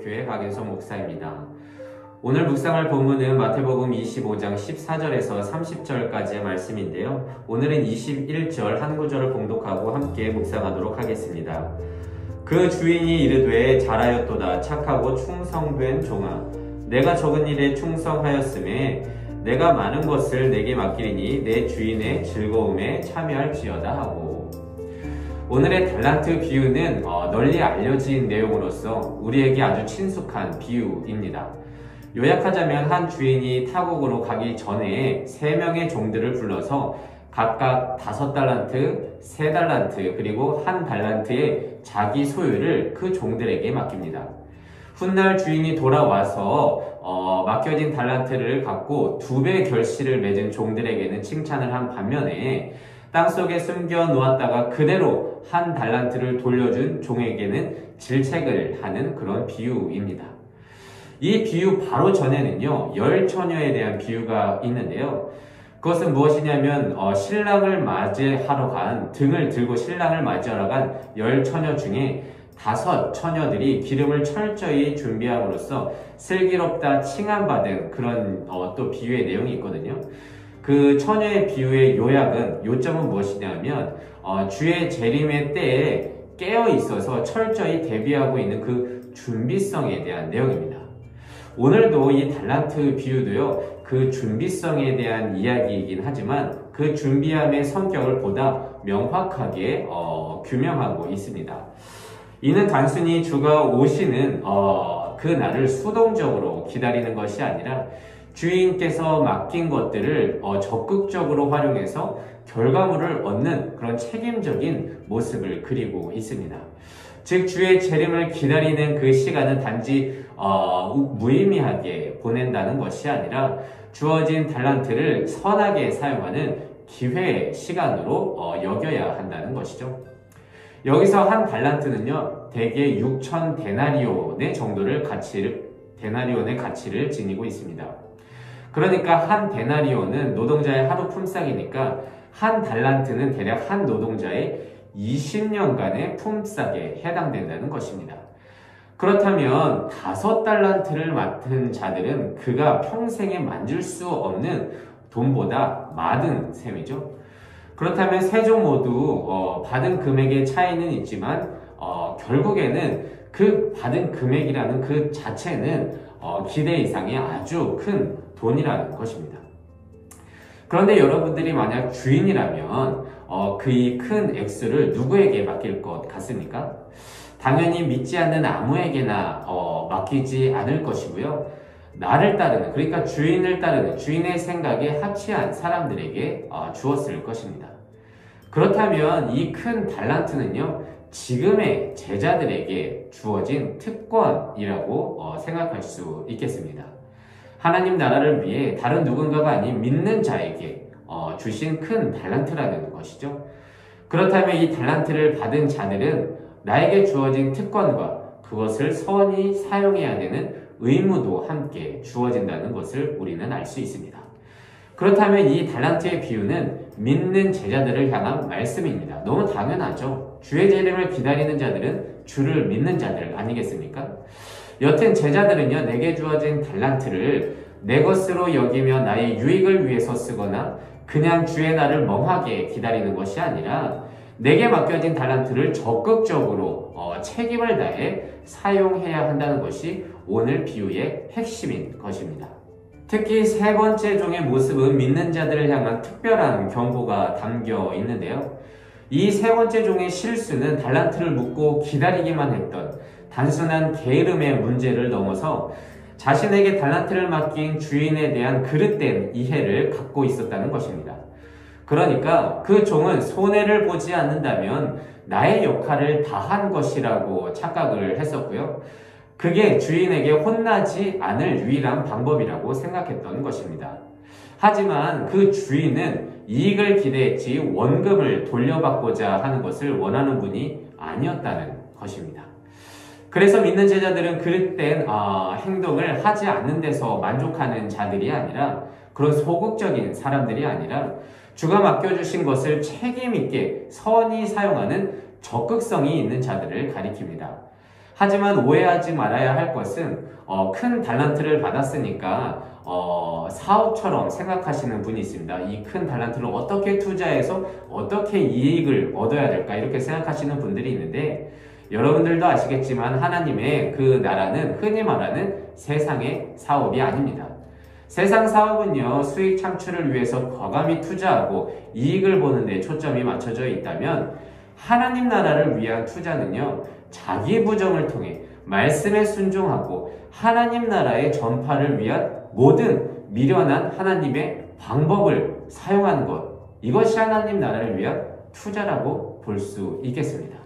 한국교회 박윤성 목사입니다. 오늘 묵상할 본문은 마태복음 25장 14절에서 30절까지의 말씀인데요. 오늘은 21절 한 구절을 봉독하고 함께 묵상하도록 하겠습니다. 그 주인이 이르되 잘하였도다 착하고 충성된 종아, 내가 적은 일에 충성하였음에 내가 많은 것을 내게 맡기리니 내 주인의 즐거움에 참여할지어다 하고, 오늘의 달란트 비유는 널리 알려진 내용으로서 우리에게 아주 친숙한 비유입니다. 요약하자면 한 주인이 타국으로 가기 전에 3명의 종들을 불러서 각각 5달란트, 3달란트, 그리고 1달란트의 자기 소유를 그 종들에게 맡깁니다. 훗날 주인이 돌아와서 맡겨진 달란트를 갖고 2배 결실을 맺은 종들에게는 칭찬을 한 반면에 땅속에 숨겨 놓았다가 그대로 1달란트를 돌려준 종에게는 질책을 하는 그런 비유입니다. 이 비유 바로 전에는요, 10처녀에 대한 비유가 있는데요. 그것은 무엇이냐면 신랑을 맞이하러 간, 등을 들고 신랑을 맞이하러 간 10처녀 중에 5처녀들이 기름을 철저히 준비함으로써 슬기롭다 칭함받은 그런 또 비유의 내용이 있거든요. 그 처녀의 비유의 요점은 무엇이냐면 주의 재림의 때에 깨어 있어서 철저히 대비하고 있는 그 준비성에 대한 내용입니다. 오늘도 이 달란트 비유도요, 그 준비성에 대한 이야기이긴 하지만 그 준비함의 성격을 보다 명확하게 규명하고 있습니다. 이는 단순히 주가 오시는 그 날을 수동적으로 기다리는 것이 아니라 주인께서 맡긴 것들을 적극적으로 활용해서 결과물을 얻는 그런 책임적인 모습을 그리고 있습니다. 즉 주의 재림을 기다리는 그 시간은 단지 무의미하게 보낸다는 것이 아니라 주어진 달란트를 선하게 사용하는 기회의 시간으로 여겨야 한다는 것이죠. 여기서 1달란트는요, 대개 6천 데나리온의 데나리온의 가치를 지니고 있습니다. 그러니까 1데나리온은 노동자의 하루 품삯이니까 1달란트는 대략 한 노동자의 20년간의 품삯에 해당된다는 것입니다. 그렇다면 5달란트를 맡은 자들은 그가 평생에 만질 수 없는 돈보다 많은 셈이죠. 그렇다면 세 종 모두 받은 금액의 차이는 있지만 결국에는 그 받은 금액이라는 그 자체는 기대 이상의 아주 큰 돈이라는 것입니다. 그런데 여러분들이 만약 주인이라면 그 큰 액수를 누구에게 맡길 것 같습니까? 당연히 믿지 않는 아무에게나 맡기지 않을 것이고요. 나를 따르는, 그러니까 주인을 따르는, 주인의 생각에 합치한 사람들에게 주었을 것입니다. 그렇다면 이 큰 달란트는요, 지금의 제자들에게 주어진 특권이라고 생각할 수 있겠습니다. 하나님 나라를 위해 다른 누군가가 아닌 믿는 자에게 주신 큰 달란트라는 것이죠. 그렇다면 이 달란트를 받은 자들은 나에게 주어진 특권과 그것을 선히 사용해야 되는 의무도 함께 주어진다는 것을 우리는 알 수 있습니다. 그렇다면 이 달란트의 비유는 믿는 제자들을 향한 말씀입니다. 너무 당연하죠. 주의 재림을 기다리는 자들은 주를 믿는 자들 아니겠습니까? 여튼 제자들은요, 내게 주어진 달란트를 내 것으로 여기며 나의 유익을 위해서 쓰거나 그냥 주의 날을 멍하게 기다리는 것이 아니라 내게 맡겨진 달란트를 적극적으로 책임을 다해 사용해야 한다는 것이 오늘 비유의 핵심인 것입니다. 특히 3번째 종의 모습은 믿는 자들을 향한 특별한 경고가 담겨 있는데요. 이 3번째 종의 실수는 달란트를 묻고 기다리기만 했던 단순한 게으름의 문제를 넘어서 자신에게 달란트를 맡긴 주인에 대한 그릇된 이해를 갖고 있었다는 것입니다. 그러니까 그 종은 손해를 보지 않는다면 나의 역할을 다한 것이라고 착각을 했었고요. 그게 주인에게 혼나지 않을 유일한 방법이라고 생각했던 것입니다. 하지만 그 주인은 이익을 기대했지 원금을 돌려받고자 하는 것을 원하는 분이 아니었다는 것입니다. 그래서 믿는 제자들은 그릇된 행동을 하지 않는 데서 만족하는 자들이 아니라, 그런 소극적인 사람들이 아니라 주가 맡겨주신 것을 책임있게 선히 사용하는 적극성이 있는 자들을 가리킵니다. 하지만 오해하지 말아야 할 것은 큰 달란트를 받았으니까 사업처럼 생각하시는 분이 있습니다. 이 큰 달란트를 어떻게 투자해서 어떻게 이익을 얻어야 될까 이렇게 생각하시는 분들이 있는데, 여러분들도 아시겠지만 하나님의 그 나라는 흔히 말하는 세상의 사업이 아닙니다. 세상 사업은요, 수익 창출을 위해서 과감히 투자하고 이익을 보는 데 초점이 맞춰져 있다면, 하나님 나라를 위한 투자는요, 자기 부정을 통해 말씀에 순종하고 하나님 나라의 전파를 위한 모든 미련한 하나님의 방법을 사용하는 것, 이것이 하나님 나라를 위한 투자라고 볼 수 있겠습니다.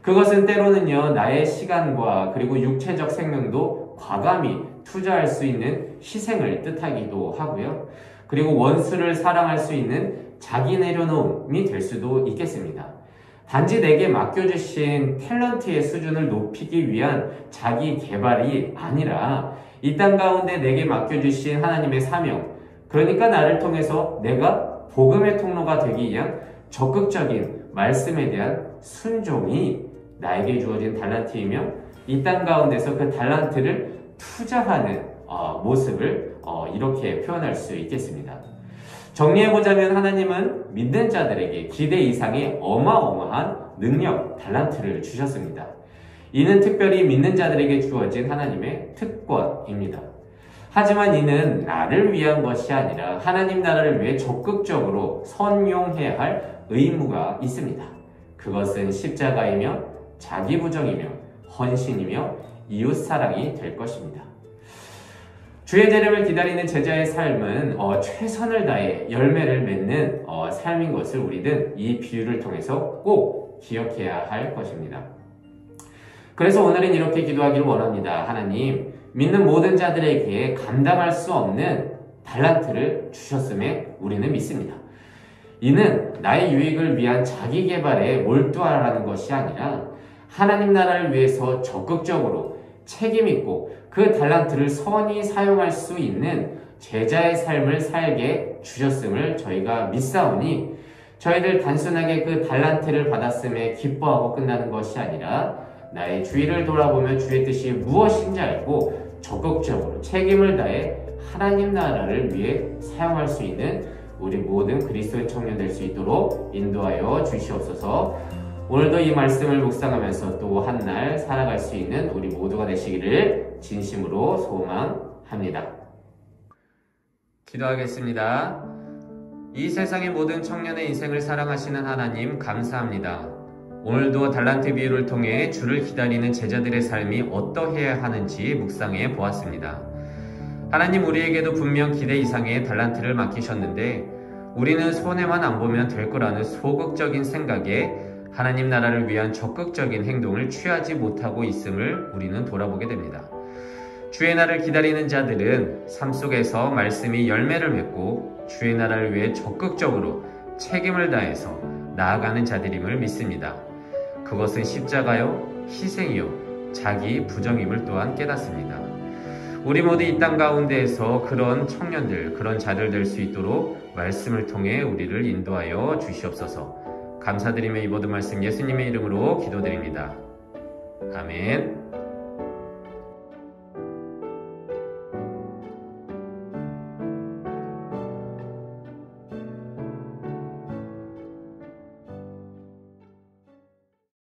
그것은 때로는요, 나의 시간과 그리고 육체적 생명도 과감히 투자할 수 있는 희생을 뜻하기도 하고요. 그리고 원수를 사랑할 수 있는 자기 내려놓음이 될 수도 있겠습니다. 단지 내게 맡겨주신 탤런트의 수준을 높이기 위한 자기 개발이 아니라 이 땅 가운데 내게 맡겨주신 하나님의 사명, 그러니까 나를 통해서 내가 복음의 통로가 되기 위한 적극적인 말씀에 대한 순종이 나에게 주어진 달란트이며, 이 땅 가운데서 그 달란트를 투자하는 모습을 이렇게 표현할 수 있겠습니다. 정리해보자면 하나님은 믿는 자들에게 기대 이상의 어마어마한 능력, 달란트를 주셨습니다. 이는 특별히 믿는 자들에게 주어진 하나님의 특권입니다. 하지만 이는 나를 위한 것이 아니라 하나님 나라를 위해 적극적으로 선용해야 할 의무가 있습니다. 그것은 십자가이며 자기 부정이며 헌신이며 이웃사랑이 될 것입니다. 주의 재림을 기다리는 제자의 삶은 최선을 다해 열매를 맺는 삶인 것을 우리는 이 비유를 통해서 꼭 기억해야 할 것입니다. 그래서 오늘은 이렇게 기도하기를 원합니다. 하나님, 믿는 모든 자들에게 감당할 수 없는 달란트를 주셨음에 우리는 믿습니다. 이는 나의 유익을 위한 자기 개발에 몰두하라는 것이 아니라 하나님 나라를 위해서 적극적으로 책임있고 그 달란트를 선히 사용할 수 있는 제자의 삶을 살게 주셨음을 저희가 믿사오니, 저희들 단순하게 그 달란트를 받았음에 기뻐하고 끝나는 것이 아니라 나의 주위를 돌아보며 주의 뜻이 무엇인지 알고 적극적으로 책임을 다해 하나님 나라를 위해 사용할 수 있는 우리 모든 그리스도의 청년 될 수 있도록 인도하여 주시옵소서. 오늘도 이 말씀을 묵상하면서 또 한 날 살아갈 수 있는 우리 모두가 되시기를 진심으로 소망합니다. 기도하겠습니다. 이 세상의 모든 청년의 인생을 사랑하시는 하나님, 감사합니다. 오늘도 달란트 비유를 통해 주를 기다리는 제자들의 삶이 어떠해야 하는지 묵상해 보았습니다. 하나님, 우리에게도 분명 기대 이상의 달란트를 맡기셨는데 우리는 손해만 안 보면 될 거라는 소극적인 생각에 하나님 나라를 위한 적극적인 행동을 취하지 못하고 있음을 우리는 돌아보게 됩니다. 주의 날을 기다리는 자들은 삶 속에서 말씀이 열매를 맺고 주의 나라를 위해 적극적으로 책임을 다해서 나아가는 자들임을 믿습니다. 그것은 십자가요, 희생이요, 자기 부정임을 또한 깨닫습니다. 우리 모두 이 땅 가운데에서 그런 청년들, 그런 자들 될 수 있도록 말씀을 통해 우리를 인도하여 주시옵소서. 감사드리며 이 모든 말씀 예수님의 이름으로 기도드립니다. 아멘.